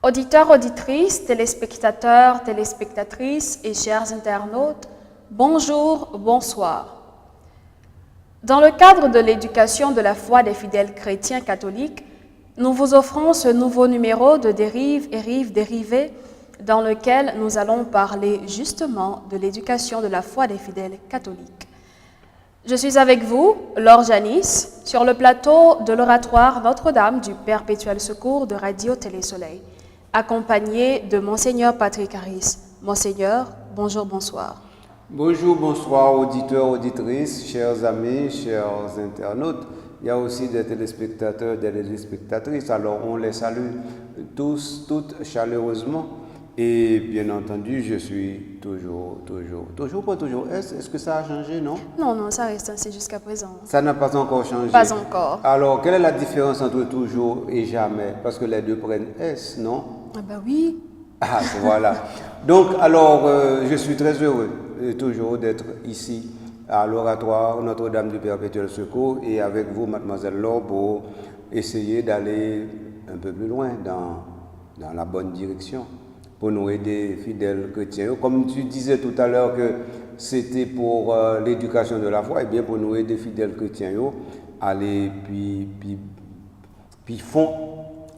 Auditeurs, auditrices, téléspectateurs, téléspectatrices et chers internautes, bonjour, bonsoir. Dans le cadre de l'éducation de la foi des fidèles chrétiens catholiques, nous vous offrons ce nouveau numéro de Dérive et Rive dérivées dans lequel nous allons parler justement de l'éducation de la foi des fidèles catholiques. Je suis avec vous, Laure Janice, sur le plateau de l'oratoire Notre-Dame du Perpétuel Secours de Radio Télé-Soleil, accompagné de Monseigneur Patrick Harris. Monseigneur, bonjour, bonsoir. Bonjour, bonsoir, auditeurs, auditrices, chers amis, chers internautes. Il y a aussi des téléspectateurs, des téléspectatrices. Alors, on les salue tous, toutes chaleureusement. Et bien entendu, je suis toujours. Est-ce que ça a changé, non? Non, ça reste ainsi jusqu'à présent. Ça n'a pas encore changé? Pas encore. Alors, quelle est la différence entre toujours et jamais? Parce que les deux prennent S, non? Ah ben oui. Ah, voilà. Donc, alors, je suis très heureux toujours d'être ici à l'oratoire Notre-Dame du Perpétuel Secours et avec vous, mademoiselle Laure, pour essayer d'aller un peu plus loin dans la bonne direction, pour nous aider, fidèles chrétiens. Comme tu disais tout à l'heure que c'était pour l'éducation de la foi, et bien pour nous aider, fidèles chrétiens, aller puis fond,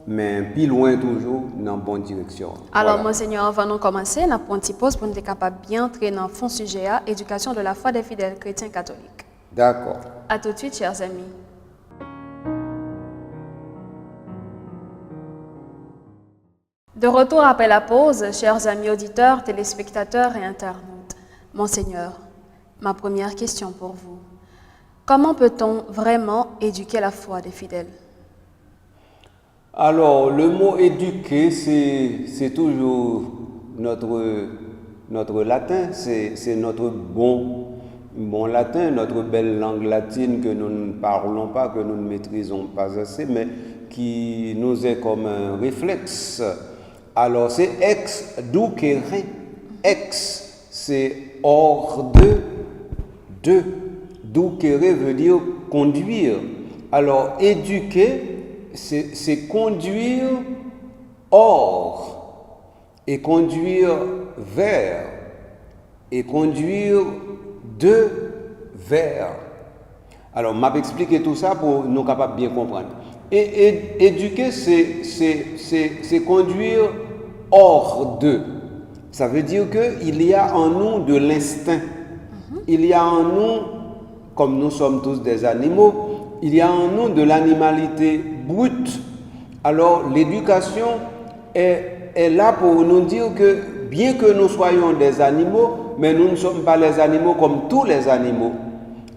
mais plus loin toujours dans la bonne direction. Alors, voilà. Monseigneur, avant de commencer, nous avons un petit pause pour nous être capable de bien entrer dans le fond sujet à éducation de la foi des fidèles chrétiens catholiques. D'accord. À tout de suite, chers amis. De retour après la pause, chers amis auditeurs, téléspectateurs et internautes. Monseigneur, ma première question pour vous. Comment peut-on vraiment éduquer la foi des fidèles? Alors, le mot éduquer, c'est toujours notre latin, c'est notre bon latin, notre belle langue latine que nous ne parlons pas, que nous ne maîtrisons pas assez, mais qui nous est comme un réflexe. Alors, c'est ex-ducere. Ex, c'est hors de. Ducere veut dire conduire. Alors, éduquer, c'est conduire hors, et conduire vers, et conduire vers. Alors, m'a expliqué tout ça pour nous capables de bien comprendre. Et éduquer, c'est conduire hors de. Ça veut dire qu'il y a en nous de l'instinct. Il y a en nous, comme nous sommes tous des animaux, il y a en nous de l'animalité brute. Alors l'éducation est là pour nous dire que bien que nous soyons des animaux, mais nous ne sommes pas les animaux comme tous les animaux.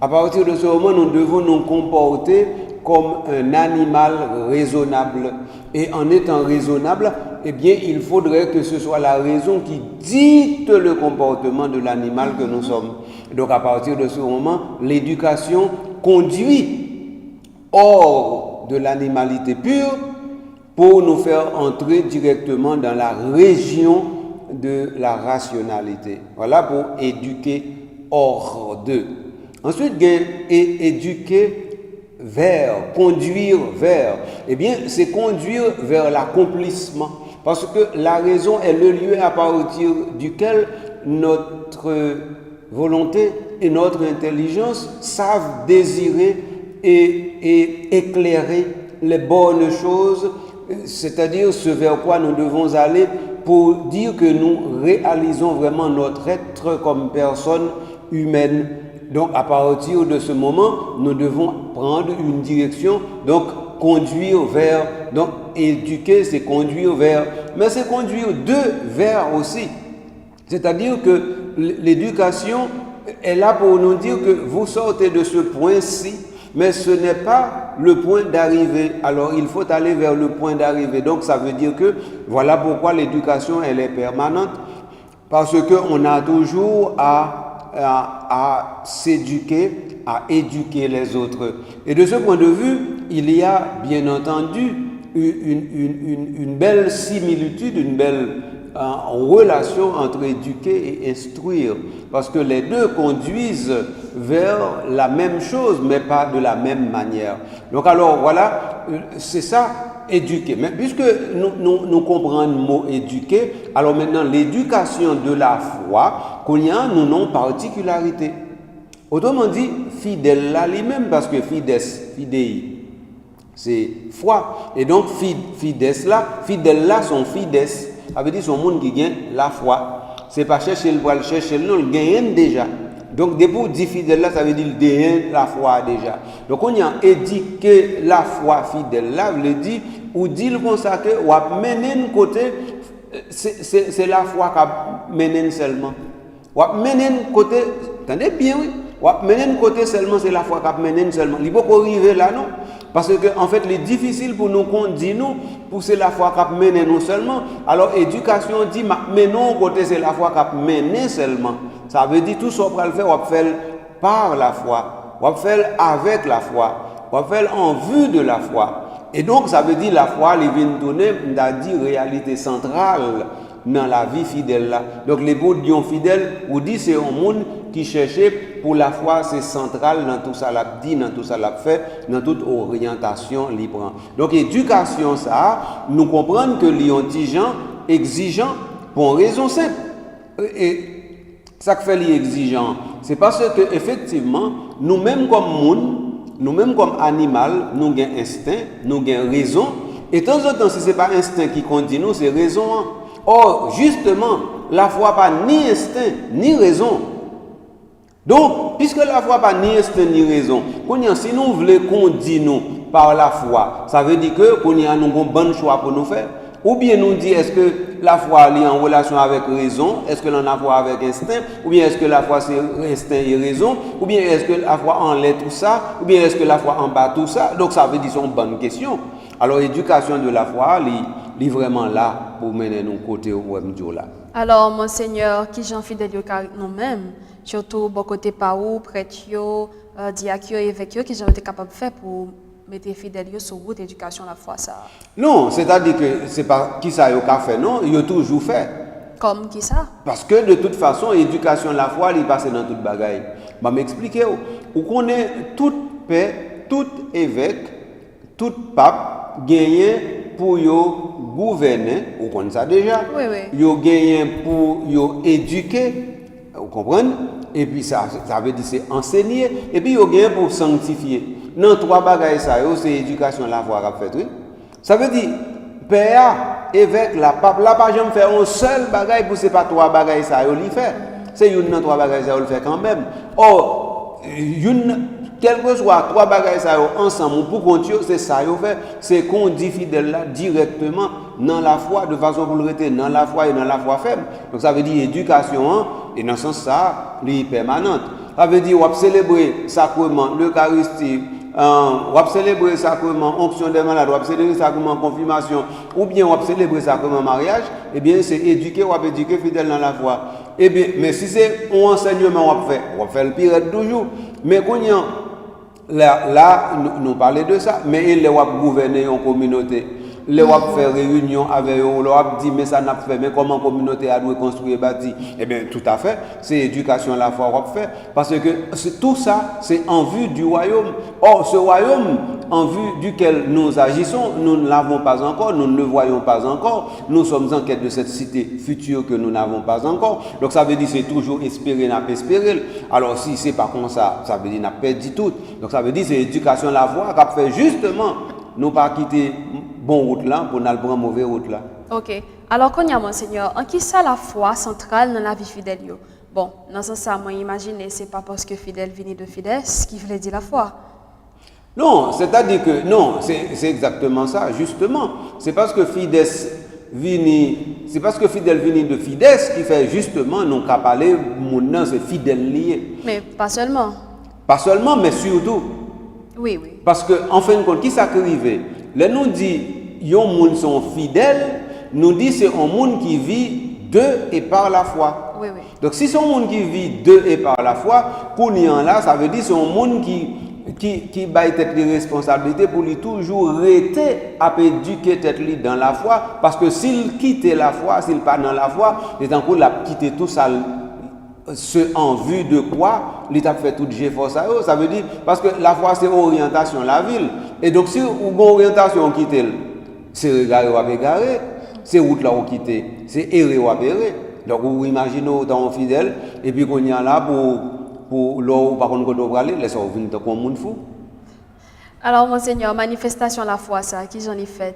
À partir de ce moment, nous devons nous comporter comme un animal raisonnable. Et en étant raisonnable, eh bien, il faudrait que ce soit la raison qui dicte le comportement de l'animal que nous sommes. Donc à partir de ce moment, l'éducation conduit hors de l'animalité pure pour nous faire entrer directement dans la région de la rationalité. Voilà pour éduquer hors de. Ensuite, éduquer vers, conduire vers. Eh bien, c'est conduire vers l'accomplissement. Parce que la raison est le lieu à partir duquel notre volonté et notre intelligence savent désirer et éclairer les bonnes choses, c'est-à-dire ce vers quoi nous devons aller pour dire que nous réalisons vraiment notre être comme personne humaine. Donc à partir de ce moment, nous devons prendre une direction, donc conduire vers, donc éduquer c'est conduire vers, mais c'est conduire vers aussi. C'est-à-dire que l'éducation est là pour nous dire que vous sortez de ce point-ci, mais ce n'est pas le point d'arrivée. Alors, il faut aller vers le point d'arrivée. Donc, ça veut dire que voilà pourquoi l'éducation, elle est permanente. Parce qu'on a toujours à s'éduquer, à éduquer les autres. Et de ce point de vue, il y a bien entendu une belle similitude, une belle en relation entre éduquer et instruire, parce que les deux conduisent vers la même chose, mais pas de la même manière. Donc alors voilà, c'est ça, éduquer. Mais puisque nous comprenons le mot éduquer, alors maintenant l'éducation de la foi, qu'on y a nous non particularité. Autrement dit, fidèle là lui-même, parce que fidei, c'est foi. Et donc fidèle là sont fidèles. Ça veut dire son monde qui gagne la foi. C'est pas chercher le poil, chercher le non, il gagne déjà. Donc, depuis dit fidèle là, ça veut dire gagne la foi déjà. Donc, on y a éduqué la foi fidèle là, veut dire, ou dit comme ça que, ou a mené un côté, c'est la foi qui a mené seulement. Ou a mené un côté, attendez bien, oui. Ou a mené un côté seulement, c'est la foi qui a mené seulement. Il ne peut pas arriver là, non? Parce que, en fait, il est difficile pour nous qu'on dit nous, pour c'est la foi qui a mené nous seulement. Alors, éducation dit, mais non, côté c'est la foi qui a mené seulement. Ça veut dire tout ce qu'on va faire, on va faire par la foi, on va faire avec la foi, on va faire en vue de la foi. Et donc, ça veut dire la foi, il vient donner, on a dit, réalité centrale dans la vie fidèle là. Donc, les beaux dions fidèles, ou dit, c'est un monde qui cherchait pour la foi, c'est central dans tout ça, l'a dit, dans tout ça, l'a fait, dans toute orientation libre. Donc, éducation, ça, nous comprenons que l'exigeant, exigeant, pour une raison simple. Et ça qui fait l'exigeant, c'est parce que effectivement, nous-mêmes comme monde, nous-mêmes comme animal, nous avons instinct, nous avons raison. Et de temps en temps, si ce n'est pas instinct qui conduit nous, c'est raison. Or, justement, la foi pas ni instinct, ni raison. Donc, puisque la foi pas ni instinct, ni raison, si nous voulons conduire nous par la foi, ça veut dire que nous avons un bon choix pour nous faire. Ou bien nous dit, est-ce que la foi est en relation avec raison? Est-ce que l'on a foi avec instinct? Ou bien est-ce que la foi c'est instinct et raison? Ou bien est-ce que la foi enlève tout ça? Ou bien est-ce que la foi en bat tout ça? Donc ça veut dire c'est une bonne question. Alors l'éducation de la foi, elle est vraiment là pour mener nos côtés au là. Alors, Monseigneur, qui j'en fidèle nous-mêmes, surtout bon côté par où, prêtre, diacre, évêque, qui j'en été capable de faire pour mettre fidèles sur route d'éducation la foi ça. Non, c'est-à-dire que c'est pas qui ça a fait, non, il a toujours fait. Comme qui ça? Parce que de toute façon, l'éducation la foi, il passe dans toute bagaille. Je vais m'expliquer. Vous connaissez toute paix, tout évêque, tout pape gagné pour gouverner, vous connaissez ça déjà. Oui, oui. Yo gagné pour éduquer, vous comprenez? Et puis ça veut dire c'est enseigner, et puis yo gagné pour sanctifier. Non, trois bagailles ça, c'est l'éducation la foi qu'a fait, oui. Ça veut dire père, évêque, la pape, là pas jamais faire un seul bagaille pour c'est pas trois bagailles ça yo li fait. C'est une dans trois bagailles ça yo le fait quand même. Or une quel que soit trois bagailles ça yo ensemble pour continuer, c'est ça yo fait, c'est qu'on dit fidèle là directement dans la foi de façon pour le rester dans la foi et dans la foi ferme. Donc ça veut dire éducation et dans ce sens ça, lui permanente. Ça veut dire on va célébrer sacrement l'Eucharistie, on va célébrer sacrement onction des malades, on va célébrer sacrement confirmation, ou bien on va célébrer sacrement mariage, eh bien c'est éduquer, on va éduquer fidèle dans la foi. Eh bien, mais si c'est un enseignement on va faire le pire toujours. Mais quand là, nous parlons de ça, mais il va gouverner en communauté. Les va faire réunion avec eux, on va dire mais ça n'a pas fait, mais comment la communauté a dû construire bâti? Eh bien, tout à fait, c'est éducation la foi qu'on fait, parce que tout ça, c'est en vue du royaume. Or, ce royaume, en vue duquel nous agissons, nous ne l'avons pas encore, nous ne le voyons pas encore, nous sommes en quête de cette cité future que nous n'avons pas encore. Donc, ça veut dire c'est toujours espérer, n'a pas espérer. Alors, si c'est pas comme ça, ça veut dire n'a pas dit tout. Donc, ça veut dire c'est éducation la foi qu'on fait justement, nous pas quitter bon route là pour n'aller prendre mauvaise route là. OK. Alors qu'on y a Monseigneur, en qui ça la foi centrale dans la vie fidèle yo? Bon, dans ce sens moi imaginer c'est pas parce que fidèle vient de fides qui voulait dire la foi. Non, c'est-à-dire que non, c'est exactement ça justement. C'est parce que fidèle vini de fides qui fait justement non qu'à parler mon nom c'est fidèle lié. Mais pas seulement. Pas seulement mais surtout. Oui, oui. Parce que en fin de compte qui ça arrive? Là nous dit yon moun sont fidèles, nous dit c'est un monde qui vit de et par la foi. Oui, oui. Donc si c'est un monde qui vit de et par la foi, kounyan là, ça veut dire c'est un monde qui baille tête les responsabilités pour lui toujours rester à éduquer tête lui dans la foi, parce que s'il quitte la foi, s'il pas dans la foi, c'est encore la quitter tout ça. Ce en vue de quoi l'État fait tout GFOR ça veut dire parce que la foi c'est orientation la ville et donc si vous avez orientation quitte c'est regarder ou égarer, c'est route là où quitter, c'est errer ou errer. Donc vous imaginez dans un fidèle et puis qu'on y a là pour l'eau par contre qu'on aller, laissez-vous venir comme un monde fou. Alors, Monseigneur, manifestation de la foi, ça, qui j'en ai fait?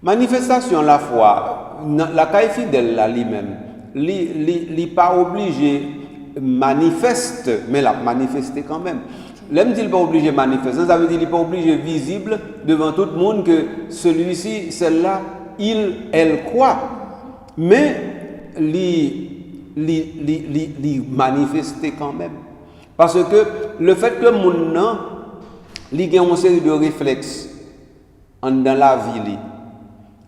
Manifestation de la foi, la caille fidèle là lui-même, il n'est pas obligé manifeste, mais la manifester quand même. L'homme dit pas obligé manifester, ça veut dire qu'il n'est pas obligé visible devant tout le monde que celui-ci, celle-là, elle croit. Mais il manifester quand même. Parce que le fait que mon nom, il y a une série de réflexes dans la vie.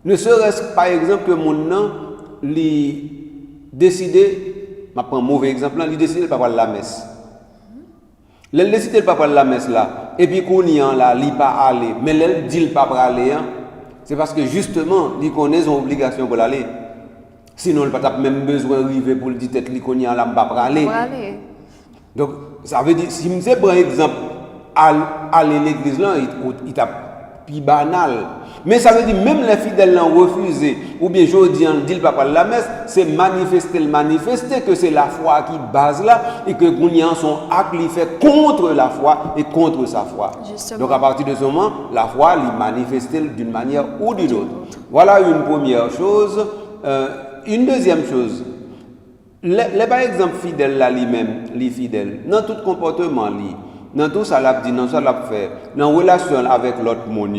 Ne serait-ce par exemple que mon nom, il décidé, je prends un mauvais exemple, il décide de ne pas aller à la messe. Il décide de ne pas aller à la messe là, et puis qu'on y a là, il pas aller, mais il dit pas aller, c'est parce que justement, il connaît son obligation pour aller. Sinon, il n'a pas même besoin d'arriver pour le dire qu'il connaît là, il pas aller. Donc, ça veut dire, si je prends un exemple, aller à l'église là, il t'a plus banal. Mais ça veut dire même les fidèles l'ont refusé, ou bien je dis on dit le papa de la messe, c'est manifester que c'est la foi qui base là et que Gounian son acte il fait contre la foi et contre sa foi. Justement. Donc à partir de ce moment, la foi il manifeste d'une manière ou d'une autre. Voilà une première chose. Une deuxième chose, les par exemple fidèles là lui-même, les fidèles, dans tout comportement lui. Dans tout ça, l'a dit, dans ça, l'a fait, dans la relation avec l'autre monde,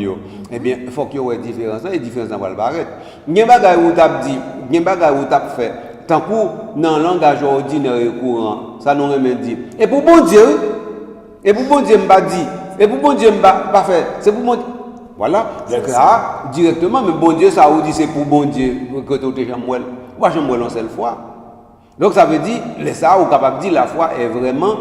eh bien, il faut qu'il y ait une différence, et différence dans le barrette. Il y a des bagages où tu as dit, il y a des bagages où tu as fait, tant que dans le langage ordinaire et courant, ça nous remet dit. Et pour bon Dieu, m'a dit, et pour bon Dieu, m'a fait, c'est pour bon Dieu. Voilà, donc là, directement, mais bon Dieu, ça vous dit, c'est pour bon Dieu, que tu es jamouel. Moi, jamouel en seule fois. Donc ça veut dire, ça, vous capable de dire, la foi est vraiment.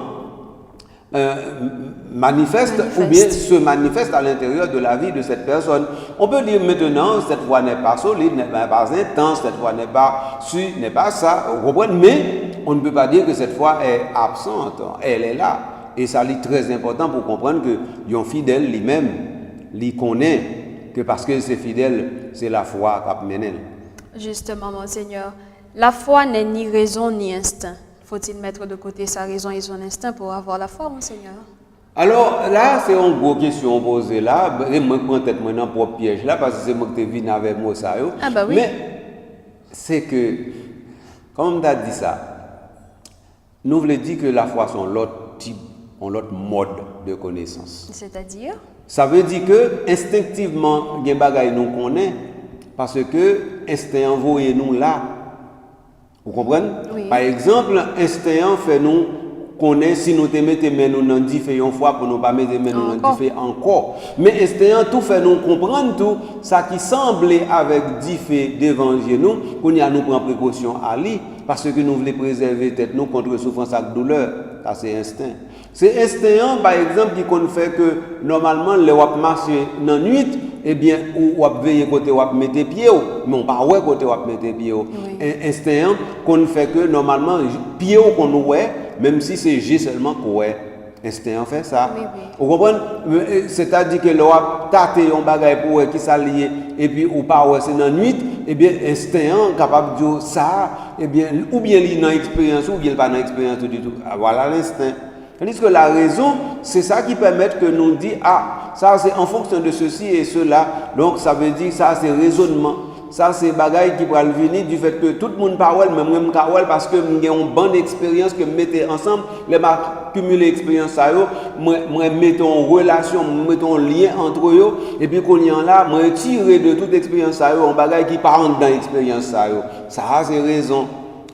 Manifeste ou bien se manifeste à l'intérieur de la vie de cette personne. On peut dire maintenant, cette foi n'est pas solide, n'est pas intense, cette foi n'est pas sûre, n'est pas ça, vous comprenez, mais on ne peut pas dire que cette foi est absente, elle est là. Et ça est très important pour comprendre que un fidèle lui-même, il connaît que parce que c'est fidèle, c'est la foi qui mène. Justement, Monseigneur, la foi n'est ni raison ni instinct. Faut-il mettre de côté sa raison et son instinct pour avoir la foi, Monseigneur? Alors là, c'est une grosse question posée là. Je me prends peut-être maintenant pour piège là, parce que c'est moi qui venu avec moi ça. Ah bah oui. Mais c'est que, comme on a dit ça, nous voulons dire que la foi sont l'autre type, l'autre mode de connaissance. C'est-à-dire? Ça veut dire que instinctivement, il y a des bagages nous connaissons, parce que instinct envoie nous là. Vous comprenez? Oui. Par exemple, instinct fait nous connaître si nous te mettons nous dans différentes fois pour nous pas mettre nous dans différents encore. Mais instinct tout fait nous comprendre tout ça qui semblait avec différents devant nous, qu'on y a nous prendre précaution à lui parce que nous voulons préserver tête nous contre souffrance et douleur. Ça c'est instinct. C'est instinct par exemple qui qu'on fait que normalement les wap marcher dans nuit eh bien ou wap veiller côté wap mettre pied mais on pas ouais côté wap mettre pied. Instinct qu'on fait que normalement pied qu'on ouais même si c'est juste seulement qu'on instinct fait ça. Oui. Vous comprenez? C'est-à-dire que le wap tâter un bagage pour qui s'allier et puis ou pas ouais c'est dans nuit eh bien instinct capable de dire ça eh bien ou bien il dans expérience ou bien pas dans expérience tout du tout. Voilà l'instinct. Tandis que la raison, c'est ça qui permet que nous disons, ah, ça c'est en fonction de ceci et cela. Donc ça veut dire, ça c'est raisonnement. Ça c'est bagaille qui va venir du fait que tout le monde parle, mais moi je parle parce que j'ai une bonne expérience que je mettais ensemble, les m'a cumulé l'expérience ça moi mettons en relation, mettons en lien entre eux et puis qu'on y en là, moi tirer de toute expérience ça un bagaille qui parle dans l'expérience ça. Ça c'est raison.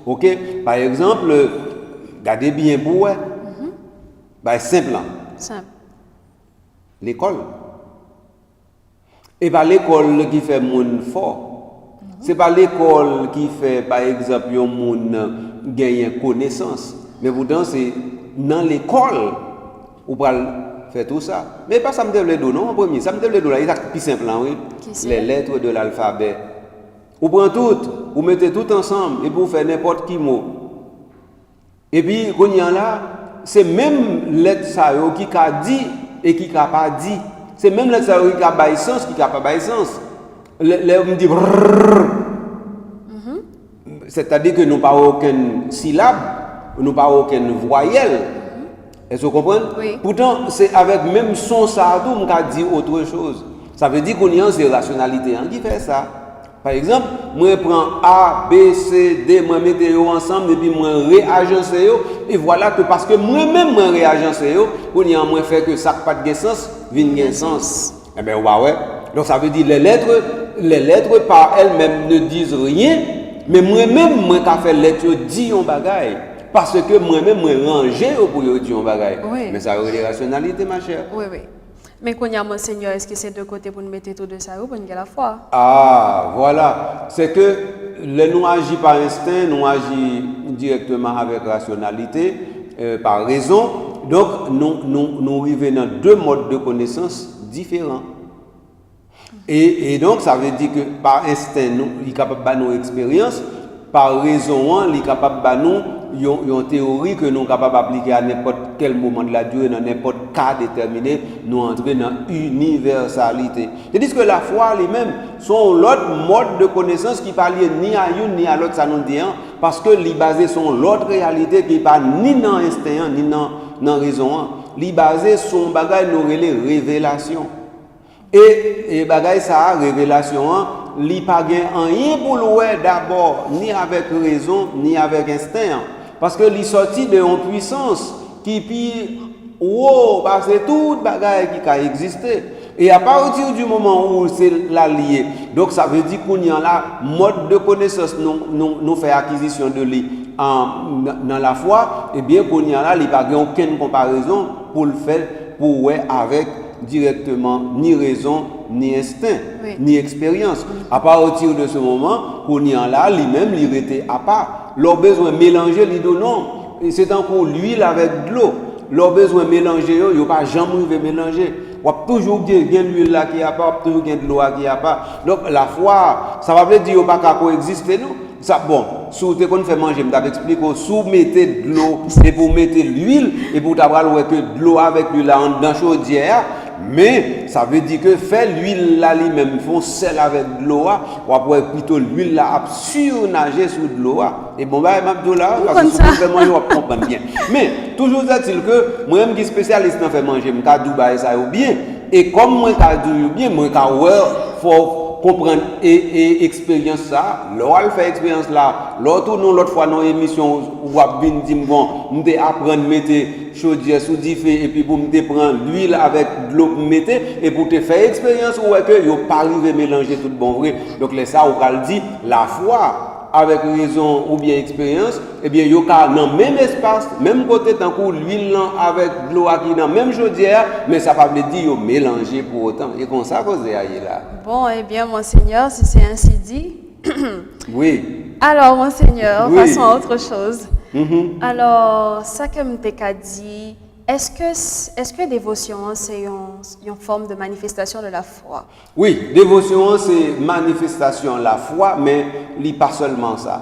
OK? Par exemple, regardez bien pour bah, simple. Simple. L'école. Et pas l'école qui fait monde fort. C'est pas l'école qui fait, par exemple, un monde gagner connaissance. Mais pourtant, c'est dans l'école où on va faire tout ça. Mais pas ça me donne les deux, non, en premier. Ça me donne les deux, là, il est plus simple, oui. Les lettres de l'alphabet. Vous prenez toutes, vous mettez tout ensemble et vous faites n'importe qui mot. Et puis, quand il y en a, c'est même lettre ça qui a dit et qui n'a pas dit. C'est même lettre ça qui a bail sens, qui n'a pas bail sens. on me dit c'est-à-dire que nous n'avons pas aucune syllabe, nous n'avons pas aucune voyelle. Est-ce que vous comprenez? Oui. Pourtant, c'est avec même son ça, tout, on dit autre chose. Ça veut dire qu'on y a une rationalité qui fait ça. Par exemple, moi je prends A, B, C, D, moi je mets ensemble et puis moi réagence et voilà que parce que moi-même moi réagence on y a moins fait que ça n'a pas de sens, vient de sens. Eh bien ouais. Donc ça veut dire les lettres par elles-mêmes ne disent rien, mais moi-même moi qui fait lettre dit un bagage parce que moi-même moi ranger pour dire un bagage. Oui. Mais ça a des rationalités ma chère. Oui, oui. Mais quand il y a Monseigneur, est-ce que c'est de côté pour nous mettre tout de ça ou pour nous la foi? Ah, voilà. C'est que nous agissons par instinct, nous agissons directement avec rationalité, par raison. Donc, nous arrivons dans deux modes de connaissance différents. Et donc, ça veut dire que par instinct, nous sommes capables de nos expériences, par raison, nous sommes capables de nous une théorie que nous sommes capables d'appliquer à n'importe quel moment de la durée, dans n'importe cas déterminé, nous entrer dans l'universalité. C'est-à-dire que la foi elle-même sont l'autre mode de connaissance qui parle ni à une ni à l'autre, ça nous dit, parce que les basés sont l'autre réalité qui parle ni dans l'instinct ni dans raison. Les basés sont bagages nous les révélations. Et bagaille ça révélation li pas gain rien pour louer d'abord ni avec raison ni avec instinct parce que li sorti de une puissance qui puis parce que toute bagaille qui a existé et à partir du moment où c'est la lié donc ça veut dire qu'on y a là mode de connaissance nous fait acquisition de lui dans la foi et bien qu'on y a là il pas gain aucune comparaison pour le faire pour ouais avec directement ni raison, ni instinct, oui. ni expérience. À partir de ce moment, qu'on y a là, lui-même, il était à part. Leur besoin de mélanger, il dit non. C'est encore l'huile avec de l'eau. Leur besoin de mélanger, il n'y a pas jamais mélanger. On va toujours dire qu'il y a de l'huile là qui a pas, toujours qu'il y a de l'eau qui a pas. Donc la foi, ça va pas dire qu'il n'y a pas qu'à coexister, non? Ça, bon, si vous fait manger, je vais expliquer que si vous mettez de l'eau et vous mettez l'huile, et vous avez que de l'eau avec l'huile dans la chaudière, mais ça veut dire que faire l'huile là lui-même, font sel avec de l'eau, ou après plutôt l'huile là surnager sous de l'eau. Et bon, bah, je vais là, parce que si vous faites manger, vous comprenez bien. Mais toujours est-il que moi-même qui suis spécialiste dans faire manger, je vais ça bien. Et comme moi, je dis bien, moi, il faut comprendre et expérience ça. L'on fait expérience là. L'autre non l'autre fois dans émission où va venir dire bon, on te apprendre mettre chaudière sous du feu et puis pour me prendre l'huile avec de l'eau mettre et pour te faire expérience où est que yo pas arriver mélanger tout bon vrai. Donc les ça on va dire la foi avec raison ou bien expérience, eh bien yo ka dans même espace, même côté tant que l'huile avec de l'eau qui dans même chaudière, mais ça pas veut dire yo mélanger pour autant. Et comme ça cause là. Bon, eh bien Monseigneur, si c'est ainsi dit. Oui. Alors Monseigneur, oui. passons à autre chose. Mm-hmm. Alors, ça que m't'a dit, est-ce que dévotion c'est une forme de manifestation de la foi? Oui, dévotion c'est manifestation de la foi, mais il pas seulement ça.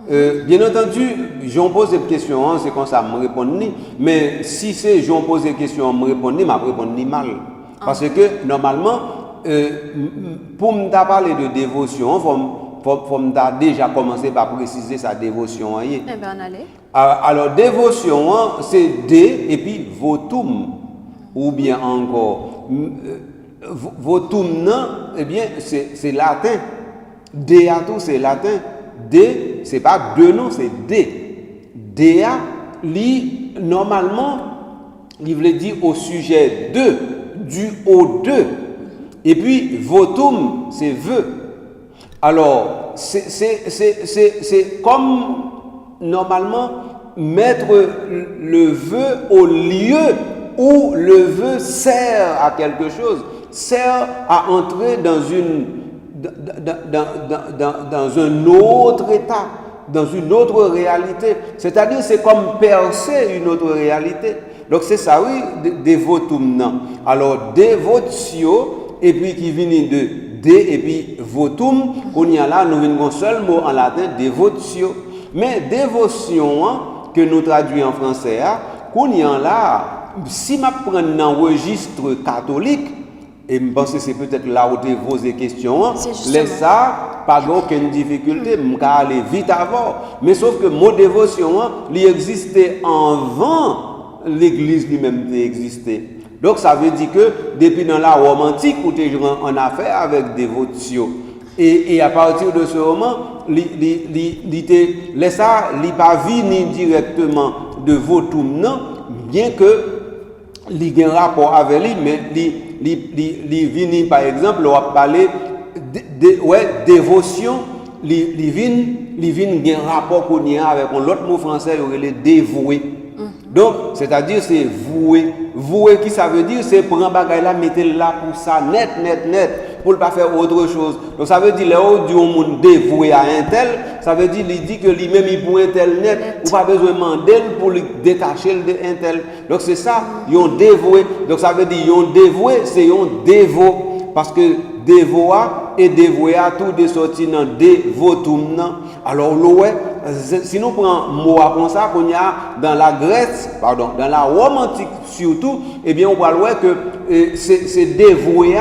Bien entendu, j'en pose des questions, c'est comme ça me répondre ni, mais si c'est j'en pose des questions, me répondre ni, m'a répondre ni mal, parce que normalement, pour me parler de dévotion, faut déjà commencer par préciser sa dévotion. Eh bien, on allait. Alors, dévotion, c'est D et puis votum. Ou bien encore, votum, non, eh bien, c'est latin. D à tout, c'est latin. D, c'est pas deux noms, c'est D. D à, normalement, il veut dire au sujet de, du au de. Et puis, votum, c'est vœu. Alors, c'est comme normalement mettre le vœu au lieu où le vœu sert à quelque chose, sert à entrer dans un autre état, dans une autre réalité. C'est-à-dire, c'est comme percer une autre réalité. Donc, c'est ça, oui, dévotum, non. Alors, dévotio, et puis qui vient de de et puis votum, on y a là, nous avons un seul mot en latin, dévotio. Mais dévotion, que nous traduisons en français, qu'on y a là, si je prends un registre catholique, Et je pense que c'est peut-être là où tu poses des questions. C'est justement. Laisse ça, pas aucune difficulté, je vais aller vite avant. Mais sauf que mon dévotion, il existait avant l'église lui-même existait. Donc ça veut dire que depuis dans la Rome antique, où tu es en affaire avec dévotion. Et à partir de ce moment, laisse ça, il n'est pas venu directement de Votoum, non, bien que il y a un rapport avec lui, mais il vient par exemple, on va parler de dévotion, il vient un rapport qu'on a avec l'autre mot français, il est dévoué. Donc, c'est-à-dire c'est voué. Voué qui ça veut dire, c'est prendre bagay là, mettre là pour ça, net, pour ne pas faire autre chose. Donc ça veut dire, là où du monde dévoué à un tel, ça veut dire, il dit que lui-même il pour un tel net, ou pas besoin de demander pour le détacher de un tel. Donc c'est ça, ils ont dévoué. Donc ça veut dire, ils ont dévoué, c'est un dévot. Parce que dévoa et dévoué à tout de sorti dans dévotum. Alors l'oué, si nous prenons un mot comme ça, qu'on y a dans la Grèce, pardon, dans la Rome antique surtout, eh bien on voit que c'est dévoué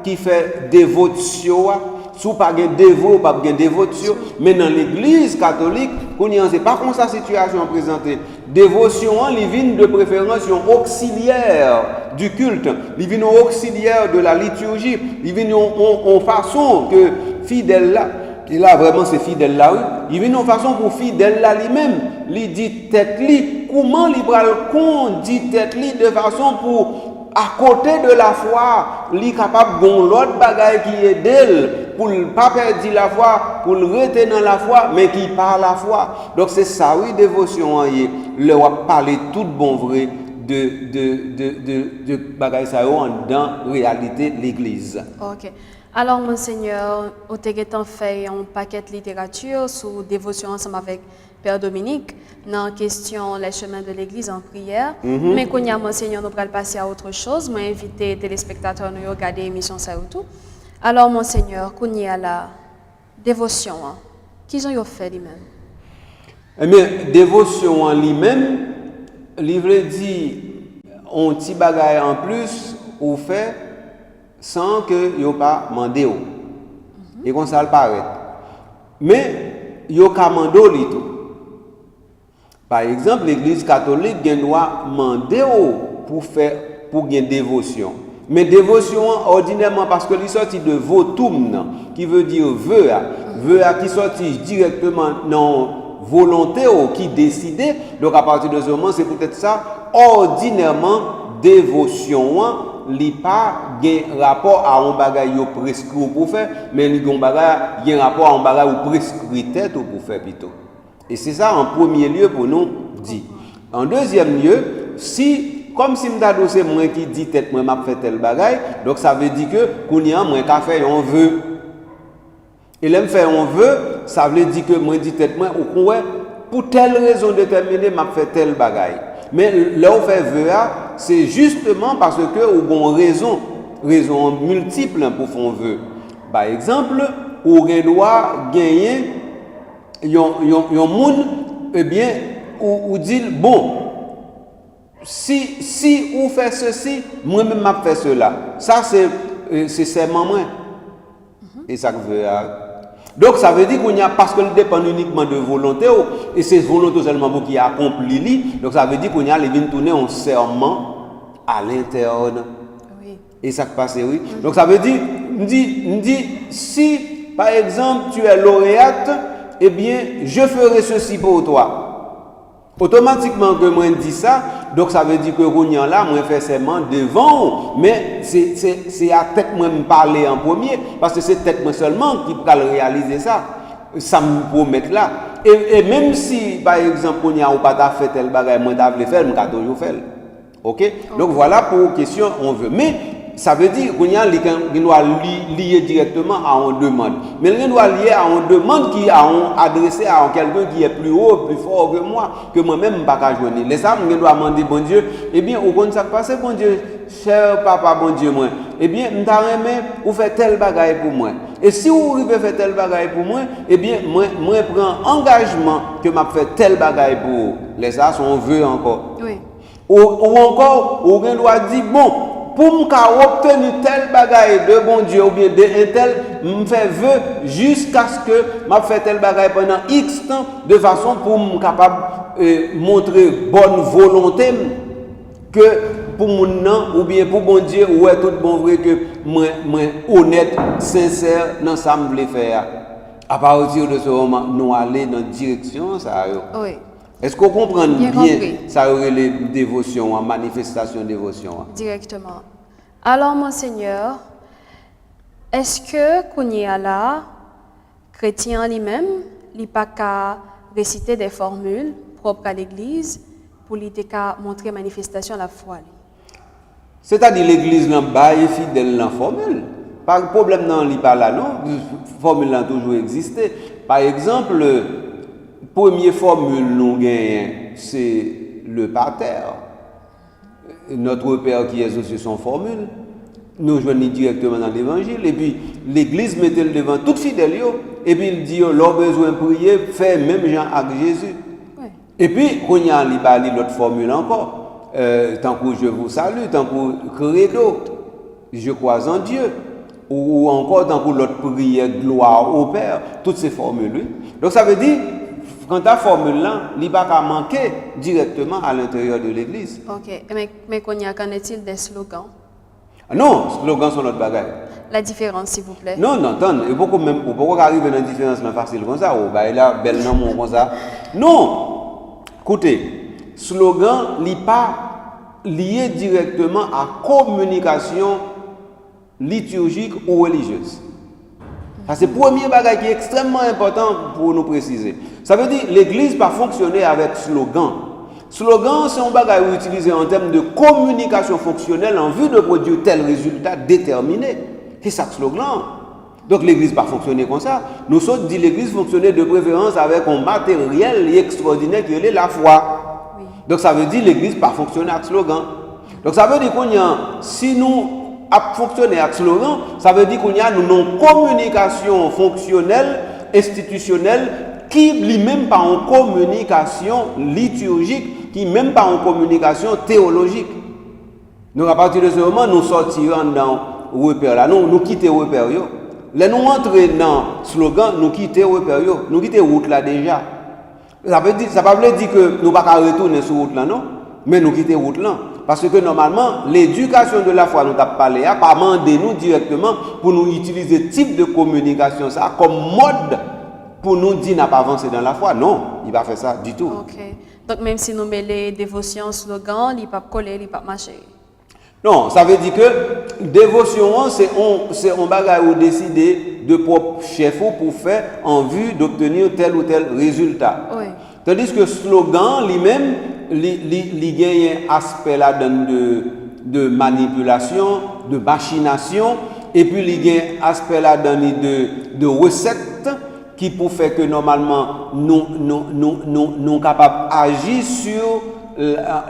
qui fait dévotion. Si vous n'avez pas de dévot, pas de dévotion. Mais dans l'église catholique, ce n'est pas comme ça la situation présentée. Dévotion, il vient de préférence auxiliaire du culte. Il vient auxiliaire de la liturgie. Il vient en façon que fidèle là. Et là, vraiment, c'est fidèle là, oui. Il vient en façon pour fidèle là lui-même. Il dit tête li. Comment il va le dit tête li de façon pour à côté de la foi, il est capable de l'autre bagaille qui est d'elle pour ne pas perdre la foi, pour le retenir dans la foi, mais qui parle la foi. Donc c'est ça, oui, dévotion. Le va parler tout bon vrai de bagaille ça dans la réalité de l'Église. Ok. Alors, Monseigneur, au Téguetan fait un paquet de littérature sur dévotion ensemble avec Père Dominique, dans la question les chemins de l'Église en prière. Mais quand il y a Monseigneur, nous allons passer à autre chose. Moi, invité les téléspectateurs à regarder l'émission ça ou tout. Alors, Monseigneur, quand il y a la dévotion, qui ont fait lui-même? Eh bien, dévotion en lui-même, il veut dire un petit bagage en plus ou fait sans que vous pas demandé. Et comme ça le paraît. Mais vous pas demandé tout. Par exemple, l'Église catholique doit demander pour gagner dévotion. Mais dévotion ordinairement parce que les sorti de votum qui veut dire vœu qui sorti directement dans volonté ou qui décide. Donc à partir de ce moment, c'est peut-être ça ordinairement dévotion li pas un rapport à un bagage prescrit pour faire, mais il y a un rapport à un bagage prescrit tête pour faire plutôt. Et c'est ça en premier lieu pour nous dire. En deuxième lieu, comme si c'est moi qui dis tête moi m'a fait tel bagage, donc ça veut dire que kounya moi ka fait on veut. Et là me fait on veut, ça veut dire que moi dis tête moi ou pour telle raison déterminée m'a fait tel bagage. Mais là où fait veut c'est justement parce que ou raison multiple pour faire vœu. Par exemple, ou doit gagner yon moun eh bien ou dit bon si ou fait ceci moi même m'a fait cela. Ça c'est serment moi. Et ça veut donc ça veut dire qu'on y a parce que le dépend uniquement de volonté et c'est volonté seulement pour qui accomplit. Donc ça veut dire qu'on y a les vins tourner un serment à l'intérieur. Oui. Et ça passe oui. Donc ça veut dire me dit si par exemple tu es lauréate, eh bien je ferai ceci pour toi. Automatiquement que moi dis ça, donc ça veut dire que Rounian là, moi fais serment devant, mais c'est à tête moi me parler en premier, parce que c'est tête moi seulement qui peut réaliser ça. Ça me promet là. Et même si par exemple on y a ou pas fait tel bagage, moi t'avais faire, moi toujours faire. OK? Donc voilà pour question on veut. Mais ça veut dire qu'on doit lier directement à une demande. Mais on doit lier à une demande qui est adressée à quelqu'un qui est plus haut, plus fort que moi, que moi-même je ne peux pas joindre. Les âmes, on doit demander, bon Dieu, eh bien, au compte ça passe, bon Dieu, cher papa, bon Dieu, moi, eh bien, je t'aime, vous faites tel bagaille pour moi. Et si vous arrivez faire tel bagaille pour moi, eh bien, moi prends engagement que je fais tel bagaille pour vous. Les âmes, on veut encore. Oui. Ou encore, on doit dire, bon, pour obtenir tel bagaille de bon Dieu ou bien de un tel, me faire vœu jusqu'à ce que m'a fait tel bagaille pendant X temps de façon pour me capable montrer bonne volonté que pour mon nom ou bien pour bon Dieu ou est tout bon vrai que moi honnête sincère dans ça me voulais faire. À partir de ce moment nous aller dans direction ça. Oui. Est-ce qu'on comprend bien compris. ça aurait les dévotions, en manifestation de dévotion? Directement. Alors, Monseigneur, est-ce que qu'on y a là, chrétien lui-même, il n'a pas qu'à réciter des formules propres à l'Église pour lui montrer manifestation de la foi? C'est-à-dire l'Église n'a pas fidèle dans la formule. Pas de problème dans l'IPA là, non. La formule a toujours existé. Par exemple, première formule nous gagnons, c'est le pater. Notre Père qui est aussi son formule. Nous joignons directement dans l'évangile. Et puis, l'Église mettait le devant tout fidèle. Et puis, il dit, leur besoin de prier, fait même Jean avec Jésus. Oui. Et puis, on y a l'autre formule encore. Tant que je vous salue, tant que credo, je crois en Dieu. Ou encore tant que l'autre prière, gloire au Père. Toutes ces formules. Oui. Donc, ça veut dire, quand ta formule là, il n'y a pas manquer directement à l'intérieur de l'église. Ok, mais qu'en est-il des slogans? Non, slogans sont notre bagage. La différence, s'il vous plaît. Non, attends, il faut même pourquoi arriver dans une différence facile comme ça, ou bah là, bel nom comme ça. Non, écoutez, slogan n'est pas lié directement à communication liturgique ou religieuse. Ça, c'est le premier bagage qui est extrêmement important pour nous préciser. Ça veut dire que l'Église va fonctionner avec slogan. Slogan, c'est un bagage utilisé en termes de communication fonctionnelle en vue de produire tel résultat déterminé. C'est ça le slogan. Donc l'Église va fonctionner comme ça. Nous sommes dit l'Église fonctionner de préférence avec un matériel extraordinaire qui est la foi. Oui. Donc ça veut dire l'Église va fonctionner avec slogan. Donc ça veut dire qu'on y a, si nous à fonctionner avec slogan, ça veut dire qu'on y a une communication fonctionnelle, institutionnelle, qui n'est même pas en communication liturgique, qui n'est même pas en communication théologique. Donc à partir de ce moment, nous sortirons dans le repère là, nous quittons le repère. Là, nous entrons dans le slogan, nous quittons le repère, nous quittons la route là déjà. Ça veut pas dire que nous ne pouvons pas retourner sur la route là, non, mais nous quittons la route là. Parce que normalement, l'éducation de la foi, nous avons parlé, pas demander nous directement pour nous utiliser type de communication ça comme mode pour nous dire n'a pas avancé dans la foi. Non, il va faire ça du tout. Ok. Donc même si nous mettons les dévotions slogan, il ne va pas coller, il ne va pas marcher. Non, ça veut dire que dévotion, c'est un bagage où décider de propre chef pour faire en vue d'obtenir tel ou tel résultat. Oui. Tandis que slogan lui-même, il gagne un aspect là de manipulation, de machination, et puis il gagne un aspect là de recette qui pour faire que normalement nous capables d'agir sur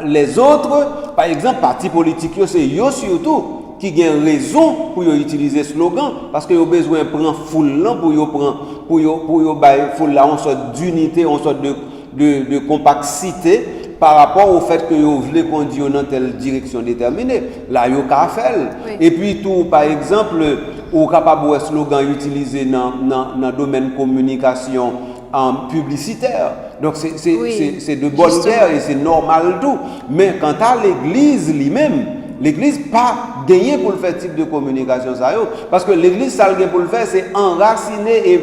les autres. Par exemple, parti politique, c'est eux surtout qui ont raison pour utiliser ce slogan parce qu'ils ont besoin de prendre foule là pour foule là en sorte d'unité, en sorte de compacité par rapport au fait que vous voulez conduire dans telle direction déterminée. Là, vous avez fait. Oui. Et puis, tout, par exemple, vous êtes capable de slogan utilisé dans le domaine communication publicitaire. Donc, c'est de bonne guerre et c'est normal tout. Mais quant à l'Église lui-même, l'Église pas gagné pour le faire type de communication ça parce que l'Église ça le pour le faire c'est enraciner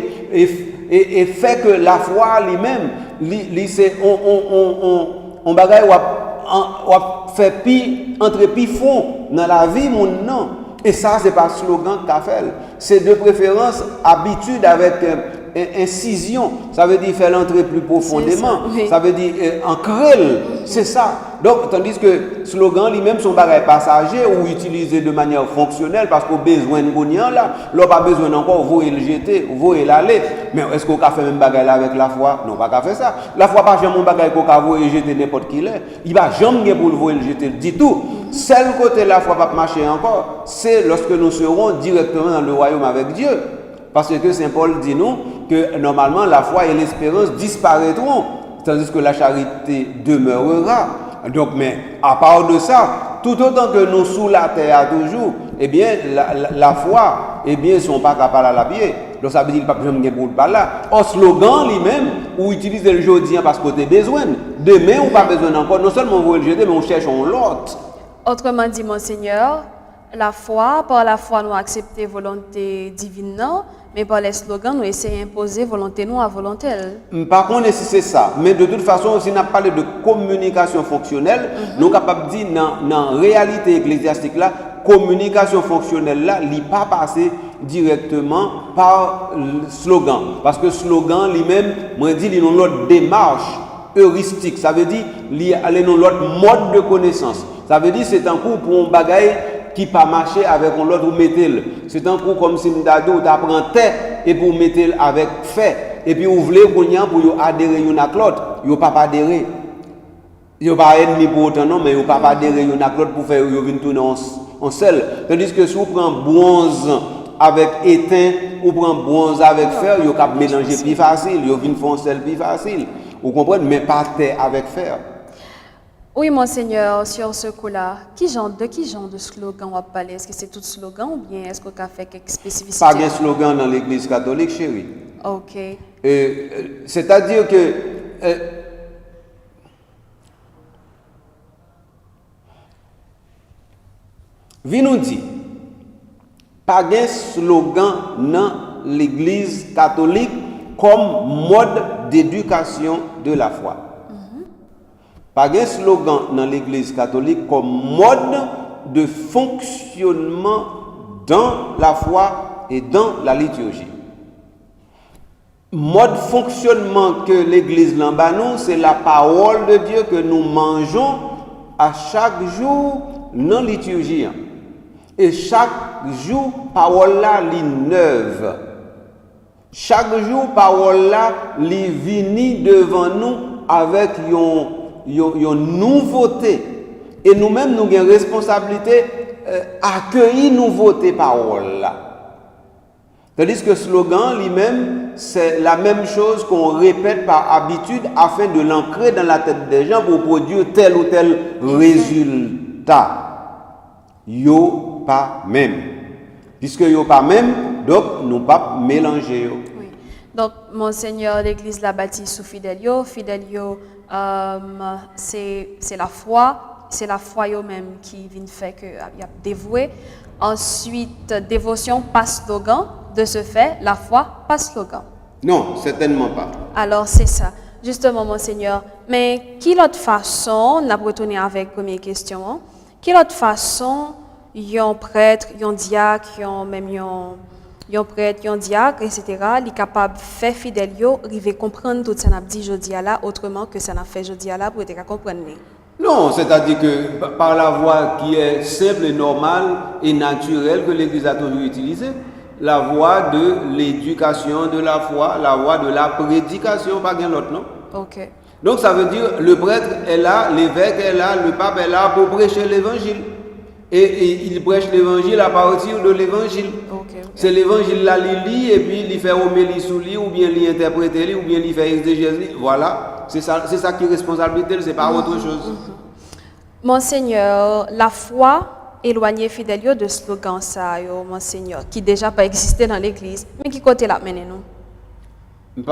et fait que la foi lui-même c'est on bagaille ou fait pi entre pi fond dans la vie mon non et ça c'est pas slogan qu'a fait c'est de préférence habitude avec incision, ça veut dire faire l'entrer plus profondément, oui. Ça veut dire ancrer, c'est ça. Donc, tandis que slogan lui-même son bagage passager ou utilisé de manière fonctionnelle parce qu'on a besoin de bonheur là, l'on pas besoin encore vous le jeter, vous l'aller. Mais est-ce qu'on a fait même bagage là avec la foi? Non, pas qu'à faire ça. La foi pas jamais un bagage qu'on a vous jeter n'importe qui l'est. Il va jamais pour le jeter du tout. Seul côté la foi va marcher encore, c'est lorsque nous serons directement dans le royaume avec Dieu. Parce que Saint Paul dit nous que normalement la foi et l'espérance disparaîtront, tandis que la charité demeurera. Donc, mais à part de ça, tout autant que nous sous la terre toujours, eh bien, la foi, eh bien, sont pas capables à la pied. Donc ça veut dire qu'il n'y a pas besoin de parler là. Au slogan lui-même, ou utiliser le jeudi parce que tu as besoin. Demain, on n'a pas besoin encore. Non seulement on veut le jeter, mais on cherche l'autre. Autrement dit, Monseigneur, la foi, par la foi, nous acceptons volonté divine, non, mais par les slogans, nous essayons d'imposer volonté nous à volonté. Par contre, si c'est ça, mais de toute façon, si on a parlé de communication fonctionnelle, nous sommes capables de dire dans la réalité ecclésiastique là, communication fonctionnelle là, il n'est pas passé directement par le slogan. Parce que le slogan lui-même, moi je dis, il y a une autre démarche heuristique. Ça veut dire, il y a une autre mode de connaissance. Ça veut dire, c'est un coup pour un bagage qui pas marcher avec l'autre ou mettez-le. C'est un coup comme si nous apprend tête et pour mettre avec fait. Et puis vous voulez pour adhérer l'un à l'autre, vous pas adhérer. Vous pas ennemi pour autant non, mais vous pas adhérer l'un à l'autre pour faire venir tourner en seul. Tandis que si vous prenez bronze avec étain ou prend bronze avec fer, vous pouvez mélanger plus facile, vous venez faire un sel plus facile. Vous comprenez, mais pas terre avec fer. Oui, Monseigneur, sur ce coup-là, de qui genre de slogan on va parler? Est-ce que c'est tout slogan ou bien est-ce qu'on a fait quelques spécificités? Pas de slogan dans l'église catholique, chérie. Ok. C'est-à-dire que vi nous dit, pas de slogan dans l'église catholique comme mode d'éducation de la foi. Pas de slogan dans l'église catholique comme mode de fonctionnement dans la foi et dans la liturgie. Mode fonctionnement que l'église l'embanou, c'est la parole de Dieu que nous mangeons à chaque jour dans la liturgie. Et chaque jour, parole là, li neuve. Chaque jour, parole là, li vini devant nous avec une nouveauté. Et nous-mêmes, nous avons une responsabilité accueillir nouveauté parole là. Tandis que le slogan lui-même, c'est la même chose qu'on répète par habitude afin de l'ancrer dans la tête des gens pour produire tel ou tel résultat. Yo pas même. Puisque yo pas même, donc nous pas mélanger. Oui. Donc, Monseigneur, l'église l'a bâtie sous Fidelio. Fidelio, c'est la foi. C'est la foi même qui vient faire qu'il y a dévoué. Ensuite, dévotion pas slogan. De ce fait, la foi pas slogan. Non, certainement pas. Alors, c'est ça. Justement, Monseigneur. Mais quelle autre façon, on a retourné avec la première question, quelle autre façon, un prêtre, un diacre, un prêtre, un diacre, etc., il est capable de faire fidèle, arriver à comprendre tout ça n'a dit jeudi à là, autrement que ça n'a fait jeudi à là pour être comprendre. Non, c'est-à-dire que par la voie qui est simple et normale et naturelle que l'Église a toujours utilisée, la voie de l'éducation de la foi, la voie de la prédication, pas bien l'autre, non? Ok. Donc ça veut dire le prêtre est là, l'évêque est là, le pape est là pour prêcher l'évangile. Et il prêche l'évangile à partir de l'évangile. Okay. C'est l'évangile là, il lit et puis il fait homélie sous lui, ou bien il interprète lui, ou bien il fait exégèse. Voilà, c'est ça qui est responsabilité, c'est pas autre chose. Monseigneur, la foi éloignée fidèle de slogan ça, Monseigneur, qui déjà pas existé dans l'église, mais qui côté la mener nous?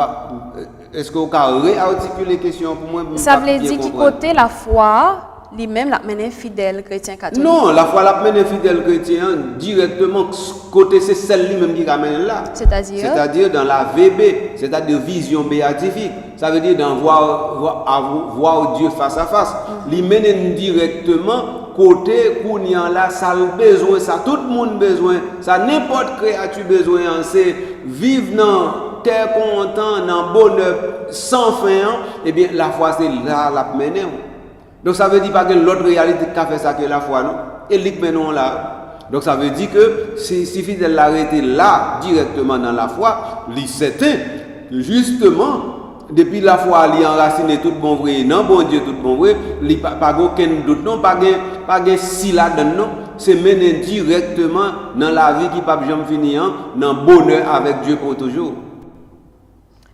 Est-ce qu'on peut réarticuler les questions pour moi? Ça veut dire qui côté la foi lui-même la mener fidèle chrétien catholique? Non, la foi la mener fidèle chrétien directement côté c'est celle lui-même qui ramène là. C'est-à-dire dans la VB, c'est-à-dire vision béatifique. Ça veut dire dans voir Dieu face à face. Lui mène directement côté Kounian là, ça a besoin, ça tout le monde besoin, ça n'importe créature besoin, c'est vivre dans terre content, dans bonheur sans fin. Eh bien la foi c'est là la mener. Donc ça veut dire pas que l'autre réalité qui a fait ça que la foi, non? Et lui maintenant là. Donc ça veut dire que s'il suffit de l'arrêter là, directement dans la foi, il certain que justement, depuis la foi, il enracine tout bon vrai, non bon Dieu tout bon vrai, il n'y a pas aucun doute, non, pas de si là-dedans, non. C'est mener directement dans la vie qui ne peut jamais finir, dans le bonheur avec Dieu pour toujours.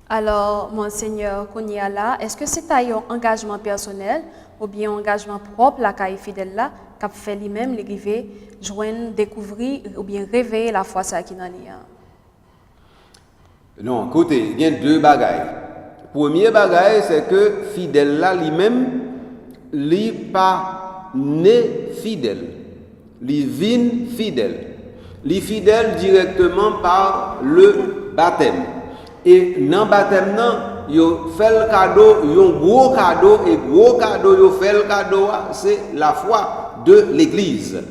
Alors, Monseigneur Kounia là, est-ce que c'est un engagement personnel ou bien engagement propre la caille fidèle là, qu'a fait lui-même, l'arriver, joindre, découvrir ou bien réveiller la foi ça qui dans lui. Non, écoutez, il y a deux bagailles. Premier bagaille, c'est que fidèle là lui-même, lui pas né fidèle, lui vient fidèle. Lui fidèle directement par le baptême. Et dans le baptême, yo fait le cadeau, un gros cadeau, et gros cadeau, yo fait le cadeau, c'est la foi de l'Église.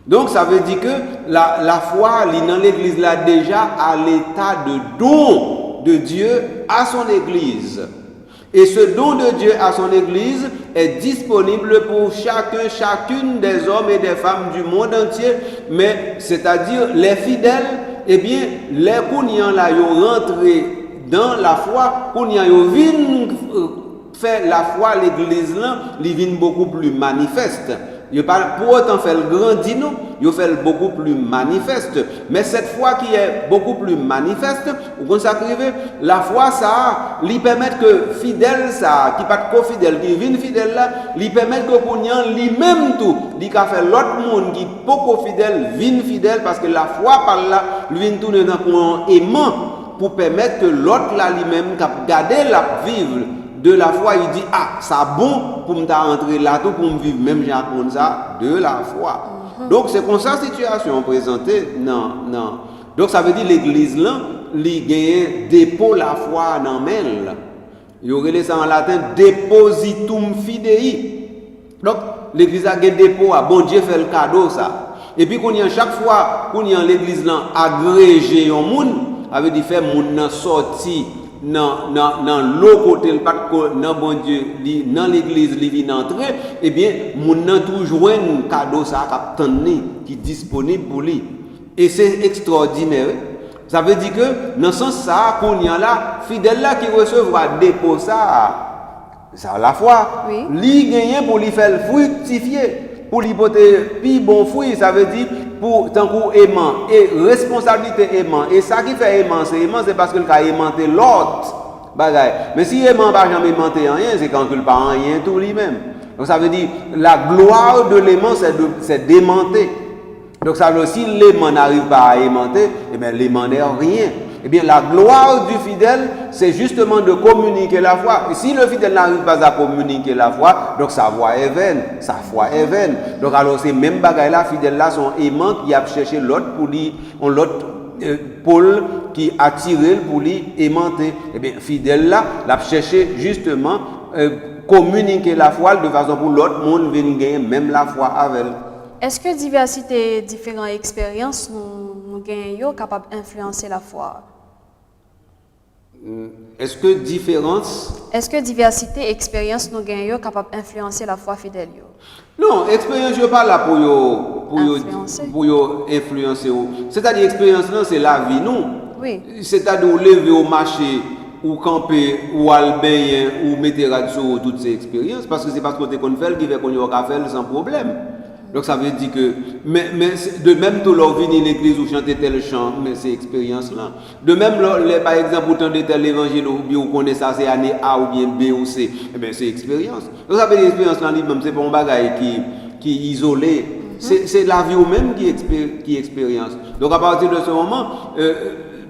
Donc ça veut dire que la foi, dans l'Église là déjà à l'état de don de Dieu à son Église. Et ce don de Dieu à son Église est disponible pour chacune des hommes et des femmes du monde entier, mais c'est-à-dire les fidèles, eh bien, les kounians là, ils rentrent dans la foi, kounians ils viennent faire la foi, l'Église là, ils viennent beaucoup plus manifeste. Il pas pour autant faire le grandir, non, il fait beaucoup plus manifeste. Mais cette foi qui est beaucoup plus manifeste, ou qu'on s'acrive, la foi ça, lui permet que fidèle ça, qui pas trop fidèle, qui vient fidèle là, lui permet que qu'on lui-même tout, lui qu'a fait l'autre monde qui pas fidèle, vient fidèle parce que la foi par là, lui vient tourner dans un aimant pour permettre que l'autre là lui-même qui garder la vivre de la foi, il dit ah ça bon pour me rentrer là tout pour me vivre même j'ai appris ça de la foi. Donc c'est comme ça situation présentée non. Donc ça veut dire l'église là li gagne dépôt la foi dans elle. Il aurait ça en latin depositum fidei. Donc l'église a gagné dépôt à bon Dieu fait le cadeau ça. Et puis qu'on y a chaque fois qu'on y a l'église là agrégé un monde avait dit faire monde sorti dans l'autre côté le pas dans bon Dieu dans l'église li vient entrer et bien moun nan toujours un cadeau ça qui est disponible pour lui et c'est extraordinaire. Ça veut dire que dans ce sens ça qu'on y a là fidèle là qui recevra dépôt ça la foi li gagner pour lui faire fructifier pour lui porter plus bon fruit. Ça veut dire pour tant qu'on aimant et responsabilité aimant et ça qui fait aimant c'est parce que le a aimanté l'autre bagaille. Mais si aimant pas jamais aimanté rien c'est quand il pas rien tout lui-même. Donc ça veut dire la gloire de l'aimant c'est d'aimanter. Donc ça veut dire si l'aimant n'arrive pas à aimanter et bien l'aimant n'est rien. Eh bien la gloire du fidèle c'est justement de communiquer la foi. Et si le fidèle n'arrive pas à communiquer la foi, donc sa voix est vaine, sa foi est vaine. Donc alors ces mêmes bagailles là, fidèles là sont aimants qui a cherché l'autre pour lui, l'autre pôle qui a tiré pour lui aimanter. Eh bien fidèle là, l'a cherché justement communiquer la foi de façon pour l'autre monde vienne gagner même la foi avec elle. Est-ce que diversité, différentes expériences nous gagnons capables d'influencer la foi? Est-ce que diversité, expérience nous gagnons capables d'influencer la foi fidèle? Non, expérience je pas là pour influencer. C'est-à-dire expérience là c'est la vie nous. Oui. C'est-à-dire lever au marché ou camper ou albayer ou mettre sur toutes ces expériences parce que c'est parce qu'on fait qui fait qu'on y a faire sans problème. Donc ça veut dire que, mais de même tout leur venir l'église ou chanter tel chant, mais c'est expérience là. De même, par exemple, autant de tel évangile ou bien on connaît ça, c'est année A ou bien B ou C, eh bien c'est expérience. Donc ça veut dire expérience là, même c'est pas un bagage qui est isolé, c'est la vie ou même qui expérience. Donc à partir de ce moment,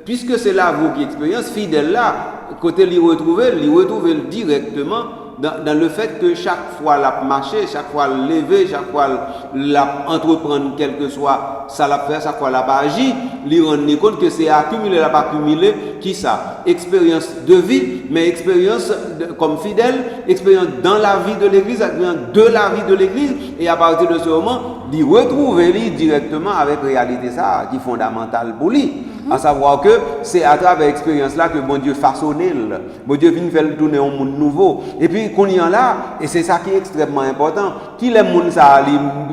puisque c'est la vie qui expérience, fidèle là, côté l'y retrouver directement. Dans le fait que chaque fois la marcher, chaque fois lever, chaque fois la entreprendre, quel que soit ça la faire, chaque fois la agir, lui rendre compte que c'est accumuler, la pas accumuler, qui ça? Expérience de vie, mais expérience comme fidèle, expérience dans la vie de l'église, expérience de la vie de l'église, et à partir de ce moment, lui retrouver lui directement avec réalité ça, qui est fondamentale pour lui. À savoir que c'est à travers l'expérience là que bon Dieu façonne, bon Dieu vient faire tourner un monde nouveau. Et puis qu'on y en là, et c'est ça qui est extrêmement important. Qui les monde ça, li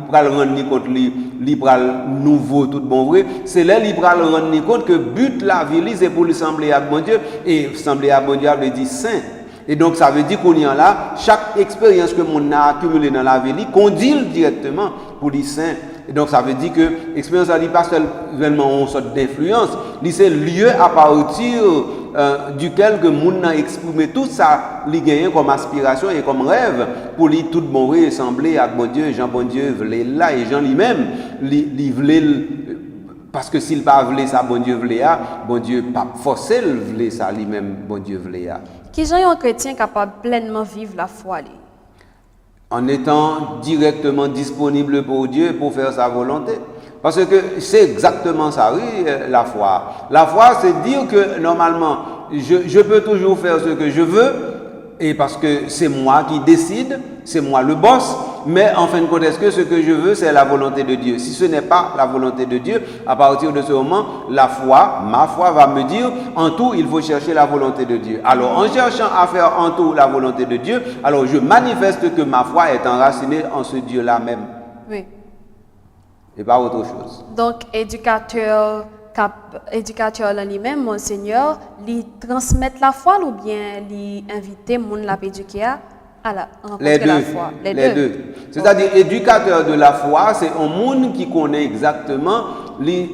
pral rendre compte li pral nouveau tout bon vrai, c'est là li pral rendre compte que but la vie c'est pour lui sembler à bon Dieu et sembler à bon Dieu veut dire saint. Et donc ça veut dire qu'on y en là, chaque expérience que mon a accumulée dans la vie, conduit directement pour les saints. Et donc ça veut dire que l'expérience n'est pas seulement une sorte d'influence, c'est lieu à partir duquel que moun a exprimé tout ça, li gagné comme aspiration et comme rêve pour lui tout bon ressembler à bon Dieu, Jean bon Dieu voulait là et Jean lui-même li voulait parce que s'il pas voulait ça bon Dieu voulait bon Dieu pas forcer le voulait ça lui-même bon Dieu voulait. Qui sont un chrétien capable pleinement vivre la foi li? En étant directement disponible pour Dieu pour faire sa volonté. Parce que c'est exactement ça, oui, la foi. La foi, c'est dire que normalement, je peux toujours faire ce que je veux, et parce que c'est moi qui décide, c'est moi le boss, mais en fin de compte, est-ce que ce que je veux, c'est la volonté de Dieu? Si ce n'est pas la volonté de Dieu, à partir de ce moment, la foi, ma foi va me dire, en tout, il faut chercher la volonté de Dieu. Alors, en cherchant à faire en tout la volonté de Dieu, alors je manifeste que ma foi est enracinée en ce Dieu-là même. Oui. Et pas autre chose. Donc, éducateur lui-même, Monseigneur, lui transmettre la foi ou bien lui inviter moun la éduquer à la rencontrer la foi? Les deux. C'est-à-dire, éducateur de la foi, c'est un monde qui connaît exactement, ils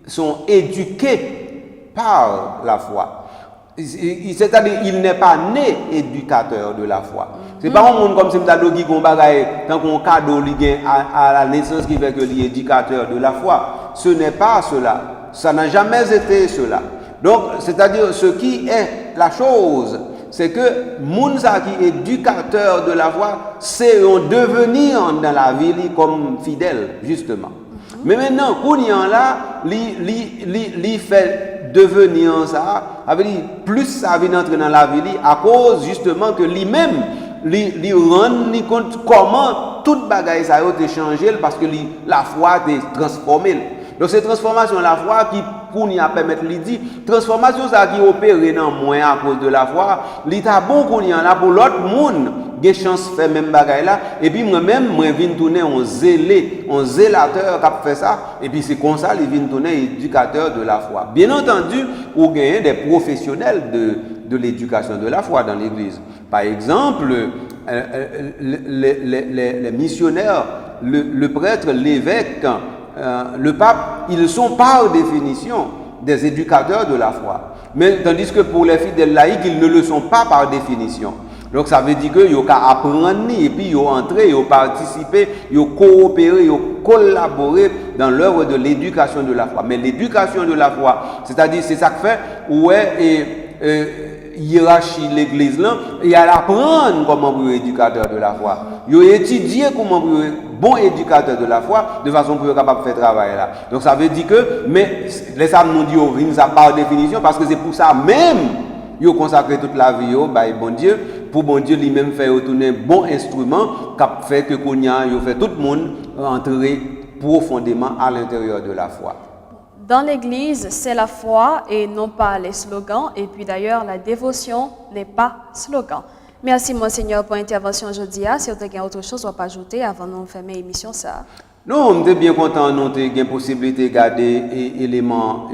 sont éduqués par la foi. C'est-à-dire, il n'est pas né éducateur de la foi. C'est pas un monde comme si m'talo qui gon bagaille tant qu'on cadeau li gen à la naissance qui fait que li éducateur de la foi. Ce n'est pas cela. Ça n'a jamais été cela. Donc, c'est-à-dire ce qui est la chose, c'est que Mounsa qui est éducateur de la foi, c'est un devenir dans la vie comme fidèle, justement. Mais maintenant, Kounian là, li fait devenir ça, avec plus ça vient entrer dans la vie à cause justement que lui-même li rend ni compte comment toute bagaille ça a été changé parce que la foi est transformée. Donc cette transformation la foi qui pour nous permettre lui dit transformation ça qui opère dans moi à cause de la foi, li ta bon qu'on y en a pour l'autre monde, gen chance faire même bagaille là et puis moi-même moi viens tourner un zélateur qui fait ça et puis c'est comme ça il vient tourner éducateur de la foi. Bien entendu, ou gagner des professionnels de l'éducation de la foi dans l'église. Par exemple, les missionnaires, le prêtre, l'évêque, le pape, ils sont par définition des éducateurs de la foi. Mais tandis que pour les fidèles laïcs, ils ne le sont pas par définition. Donc ça veut dire qu'ils ont apprendre et puis ils ont entré, ils ont participé, ils ont coopéré, ils ont collaboré dans l'œuvre de l'éducation de la foi. Mais l'éducation de la foi, c'est-à-dire c'est ça que fait hiérarchie l'église là, il y a apprendre comment pour éducateur de la foi. Il y a étudier comment pour bon éducateur de la foi de façon pour être capable de faire travail là. Donc ça veut dire que mais les ça nous dit ça par définition parce que c'est pour ça même ils ont consacré toute la vie bon Dieu pour bon Dieu lui-même faire retourner bon instrument qui fait que Kounia il fait tout le monde entrer profondément à l'intérieur de la foi. Dans l'Église, c'est la foi et non pas les slogans. Et puis d'ailleurs, la dévotion n'est pas slogan. Merci, Monseigneur, pour l'intervention aujourd'hui. Si vous avez autre chose à ajouter avant de fermer l'émission, ça. Non, on est bien content de avoir la possibilité de garder éléments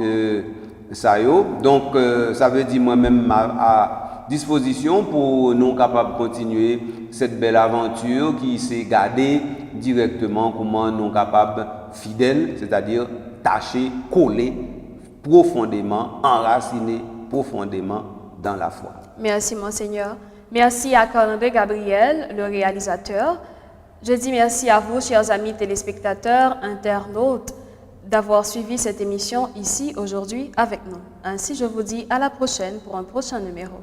ça. Donc, ça veut dire moi-même à disposition pour nous capables de continuer cette belle aventure qui s'est gardée directement comment nous capables fidèles, c'est-à-dire taché, collé profondément, enraciné profondément dans la foi. Merci, Monseigneur. Merci à Carl-André Gabriel, le réalisateur. Je dis merci à vous, chers amis téléspectateurs, internautes, d'avoir suivi cette émission ici aujourd'hui avec nous. Ainsi, je vous dis à la prochaine pour un prochain numéro.